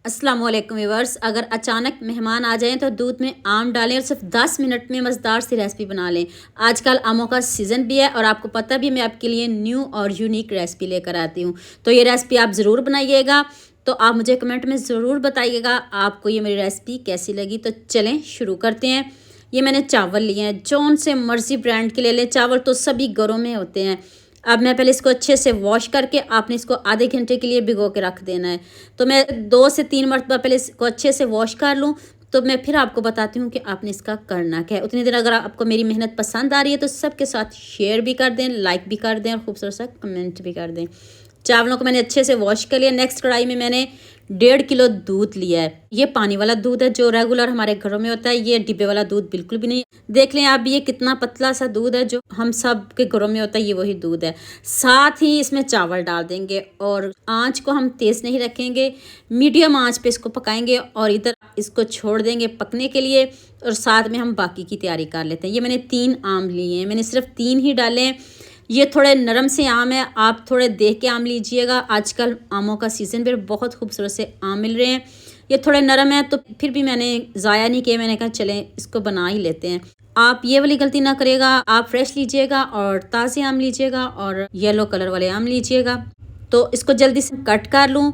अस्सलाम वालेकुम व्यूअर्स। अगर अचानक मेहमान आ जाएं तो दूध में आम डालें और सिर्फ 10 मिनट में मज़ेदार सी रेसिपी बना लें। आजकल आमों का सीज़न भी है और आपको पता भी, मैं आपके लिए न्यू और यूनिक रेसिपी लेकर आती हूँ। तो ये रेसिपी आप ज़रूर बनाइएगा। तो आप मुझे कमेंट में ज़रूर बताइएगा आपको ये मेरी रेसिपी कैसी लगी। तो चलें शुरू करते हैं। ये मैंने चावल लिए हैं, जौन से मर्ज़ी ब्रांड के ले लें। चावल तो सभी घरों में होते हैं। अब मैं पहले इसको अच्छे से वॉश करके आपने इसको आधे घंटे के लिए भिगो के रख देना है। तो मैं 2 से 3 मरतबा पहले इसको अच्छे से वॉश कर लूँ। तो मैं फिर आपको बताती हूँ कि आपने इसका करना क्या है। उतनी देर अगर आपको मेरी मेहनत पसंद आ रही है तो सबके साथ शेयर भी कर दें, लाइक भी कर दें और खूबसूरत सा कमेंट भी कर दें। चावलों को मैंने अच्छे से वॉश कर लिया। नेक्स्ट कढ़ाई में मैंने 1.5 किलो दूध लिया है। ये पानी वाला दूध है जो रेगुलर हमारे घरों में होता है। ये डिब्बे वाला दूध बिल्कुल भी नहीं। देख लें आप, ये कितना पतला सा दूध है जो हम सब के घरों में होता है। ये वही दूध है। साथ ही इसमें चावल डाल देंगे और आंच को हम तेज़ नहीं रखेंगे, मीडियम आंच पे इसको पकाएंगे और इधर इसको छोड़ देंगे पकने के लिए। और साथ में हम बाकी की तैयारी कर लेते हैं। ये मैंने 3 आम लिए हैं, मैंने सिर्फ 3 ही डाले हैं। ये थोड़े नरम से आम है, आप थोड़े देख के आम लीजिएगा। आजकल आमों का सीज़न भी बहुत खूबसूरत से आम मिल रहे हैं। ये थोड़े नरम है तो फिर भी मैंने ज़ाया नहीं किया, मैंने कहा चलें इसको बना ही लेते हैं। आप ये वाली गलती ना करिएगा, आप फ्रेश लीजिएगा और ताज़े आम लीजिएगा और येलो कलर वाले आम लीजिएगा। तो इसको जल्दी से कट कर लूँ।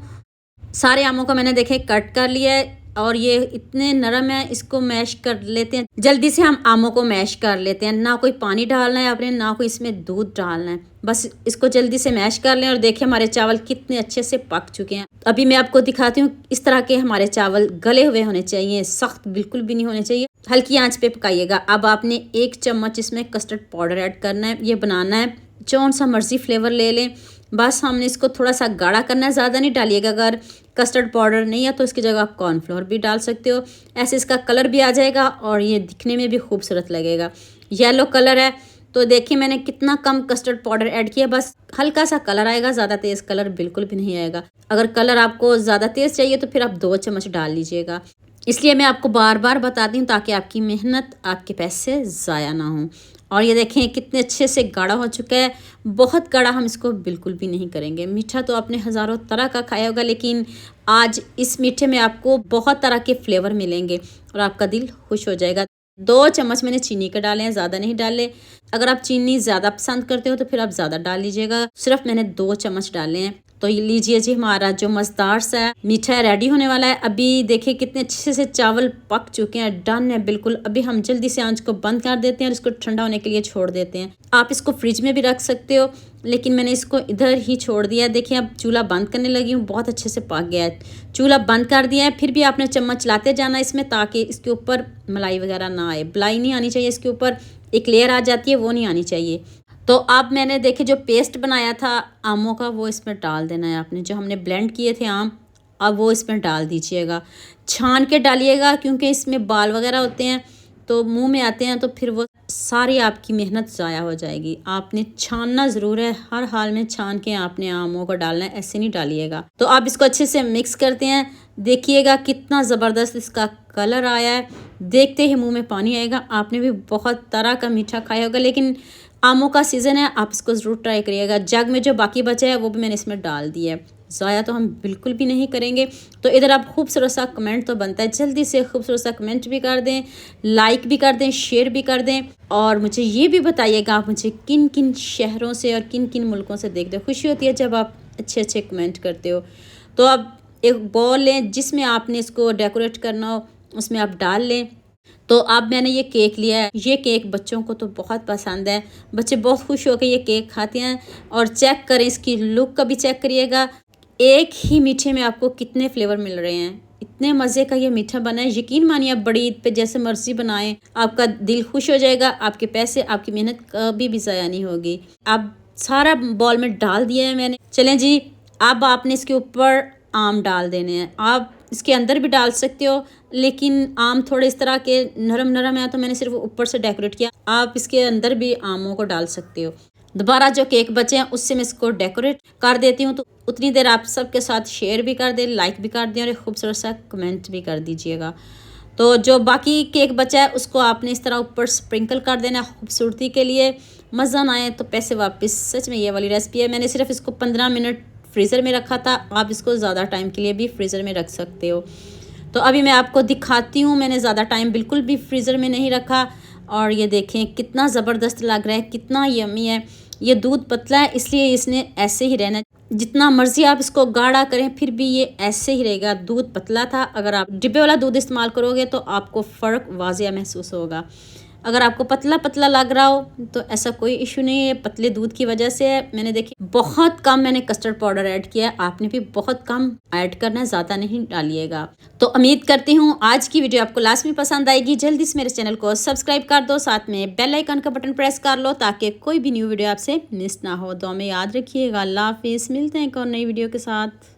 सारे आमों को मैंने देखे कट कर लिया है और ये इतने नरम है, इसको मैश कर लेते हैं। जल्दी से हम आमों को मैश कर लेते हैं। ना कोई पानी डालना है आपने, ना कोई इसमें दूध डालना है, बस इसको जल्दी से मैश कर लें। और देखिए हमारे चावल कितने अच्छे से पक चुके हैं। अभी मैं आपको दिखाती हूँ, इस तरह के हमारे चावल गले हुए होने चाहिए, सख्त बिल्कुल भी नहीं होने चाहिए। हल्की आंच पे पकाइएगा। अब आपने 1 चम्मच इसमें कस्टर्ड पाउडर ऐड करना है। ये बनाना है जौन सा मर्जी फ्लेवर ले लें, बस हमने इसको थोड़ा सा गाढ़ा करना है, ज़्यादा नहीं डालिएगा। अगर कस्टर्ड पाउडर नहीं है तो इसकी जगह आप कॉर्नफ्लोर भी डाल सकते हो। ऐसे इसका कलर भी आ जाएगा और ये दिखने में भी खूबसूरत लगेगा। येलो कलर है तो देखिए मैंने कितना कम कस्टर्ड पाउडर ऐड किया, बस हल्का सा कलर आएगा, ज़्यादा तेज़ कलर बिल्कुल भी नहीं आएगा। अगर कलर आपको ज़्यादा तेज़ चाहिए तो फिर आप 2 चम्मच डाल लीजिएगा। इसलिए मैं आपको बार बार बताती हूँ ताकि आपकी मेहनत, आपके पैसे ज़ाया ना हों। और ये देखें कितने अच्छे से गाढ़ा हो चुका है। बहुत गाढ़ा हम इसको बिल्कुल भी नहीं करेंगे। मीठा तो आपने हज़ारों तरह का खाया होगा, लेकिन आज इस मीठे में आपको बहुत तरह के फ्लेवर मिलेंगे और आपका दिल खुश हो जाएगा। 2 चम्मच मैंने चीनी के डाले हैं, ज़्यादा नहीं डाले। अगर आप चीनी ज़्यादा पसंद करते हो तो फिर आप ज़्यादा डाल लीजिएगा। सिर्फ मैंने 2 चम्मच डाले हैं। तो ये लीजिए जी, हमारा जो मज़ेदार सा मीठा रेडी होने वाला है। अभी देखिए कितने अच्छे से चावल पक चुके हैं, डन है बिल्कुल। अभी हम जल्दी से आंच को बंद कर देते हैं और इसको ठंडा होने के लिए छोड़ देते हैं। आप इसको फ्रिज में भी रख सकते हो, लेकिन मैंने इसको इधर ही छोड़ दिया है। देखिए अब चूल्हा बंद करने लगी हूँ, बहुत अच्छे से पक गया है। चूल्हा बंद कर दिया है, फिर भी आपने चम्मच चलाते जाना इसमें ताकि इसके ऊपर मलाई वगैरह ना आए। मलाई नहीं आनी चाहिए, इसके ऊपर एक लेयर आ जाती है, वो नहीं आनी चाहिए। तो अब मैंने देखे जो पेस्ट बनाया था आमों का, वो इसमें डाल देना है आपने। जो हमने ब्लेंड किए थे आम, अब वो इसमें डाल दीजिएगा। छान के डालिएगा क्योंकि इसमें बाल वगैरह होते हैं तो मुंह में आते हैं, तो फिर वो सारी आपकी मेहनत ज़ाया हो जाएगी। आपने छानना ज़रूर है, हर हाल में छान के आपने आमों को डालना है, ऐसे नहीं डालिएगा। तो आप इसको अच्छे से मिक्स करते हैं। देखिएगा कितना ज़बरदस्त इसका कलर आया है, देखते ही मुंह में पानी आएगा। आपने भी बहुत तरह का मीठा खाया होगा, लेकिन आमों का सीज़न है, आप इसको ज़रूर ट्राई करिएगा। जग में जो बाकी बचा है वो भी मैंने इसमें डाल दिया है। ज़ाया तो हम बिल्कुल भी नहीं करेंगे। तो इधर आप खूबसूरत सा कमेंट तो बनता है, जल्दी से खूबसूरत सा कमेंट भी कर दें, लाइक भी कर दें, शेयर भी कर दें। और मुझे ये भी बताइएगा आप मुझे किन किन शहरों से और किन किन मुल्कों से देखते हो। खुशी होती है जब आप अच्छे अच्छे कमेंट करते हो। तो अब एक बॉल लें जिसमें आपने इसको डेकोरेट करना हो, उसमें आप डाल लें। तो अब मैंने ये केक लिया है। ये केक बच्चों को तो बहुत पसंद है, बच्चे बहुत खुश होकर ये केक खाते हैं। और चेक करें, इसकी लुक का भी चेक करिएगा। एक ही मीठे में आपको कितने फ्लेवर मिल रहे हैं। इतने मज़े का ये मीठा बना है, यकीन मानिए आप बड़ी ईद पे जैसे मर्जी बनाएं, आपका दिल खुश हो जाएगा। आपके पैसे, आपकी मेहनत कभी भी ज़ाया नहीं होगी। अब सारा बॉल में डाल दिया है मैंने। चलें जी, अब आपने इसके ऊपर आम डाल देने हैं। आप इसके अंदर भी डाल सकते हो, लेकिन आम थोड़े इस तरह के नरम नरम है तो मैंने सिर्फ ऊपर से डेकोरेट किया। आप इसके अंदर भी आमों को डाल सकते हो। दोबारा जो केक बचे हैं उससे मैं इसको डेकोरेट कर देती हूँ। तो उतनी देर आप सबके साथ शेयर भी कर दें, लाइक भी कर दें और एक खूबसूरत सा कमेंट भी कर दीजिएगा। तो जो बाकी केक बचा है उसको आपने इस तरह ऊपर स्प्रिंकल कर देना खूबसूरती के लिए। मज़ा ना आए तो पैसे वापस। सच में ये वाली रेसिपी है, मैंने सिर्फ इसको 15 मिनट फ्रीज़र में रखा था, आप इसको ज़्यादा टाइम के लिए भी फ्रीज़र में रख सकते हो। तो अभी मैं आपको दिखाती हूँ, मैंने ज़्यादा टाइम बिल्कुल भी फ्रीज़र में नहीं रखा और ये देखें कितना ज़बरदस्त लग रहा है, कितना यम्मी है। ये दूध पतला है इसलिए इसने ऐसे ही रहना, जितना मर्ज़ी आप इसको गाढ़ा करें फिर भी ये ऐसे ही रहेगा। दूध पतला था, अगर आप डिब्बे वाला दूध इस्तेमाल करोगे तो आपको फ़र्क वाज़िया महसूस होगा। अगर आपको पतला पतला लग रहा हो तो ऐसा कोई इशू नहीं है, पतले दूध की वजह से है। मैंने देखिए बहुत कम मैंने कस्टर्ड पाउडर ऐड किया है, आपने भी बहुत कम ऐड करना है, ज़्यादा नहीं डालिएगा। तो उम्मीद करती हूँ आज की वीडियो आपको लास्ट में पसंद आएगी। जल्दी से मेरे चैनल को सब्सक्राइब कर दो, साथ में बेल आइकन का बटन प्रेस कर लो ताकि कोई भी न्यू वीडियो आपसे मिस ना हो। दुआ में याद रखिएगा। अल्लाह हाफिज़, मिलते हैं एक और नई वीडियो के साथ।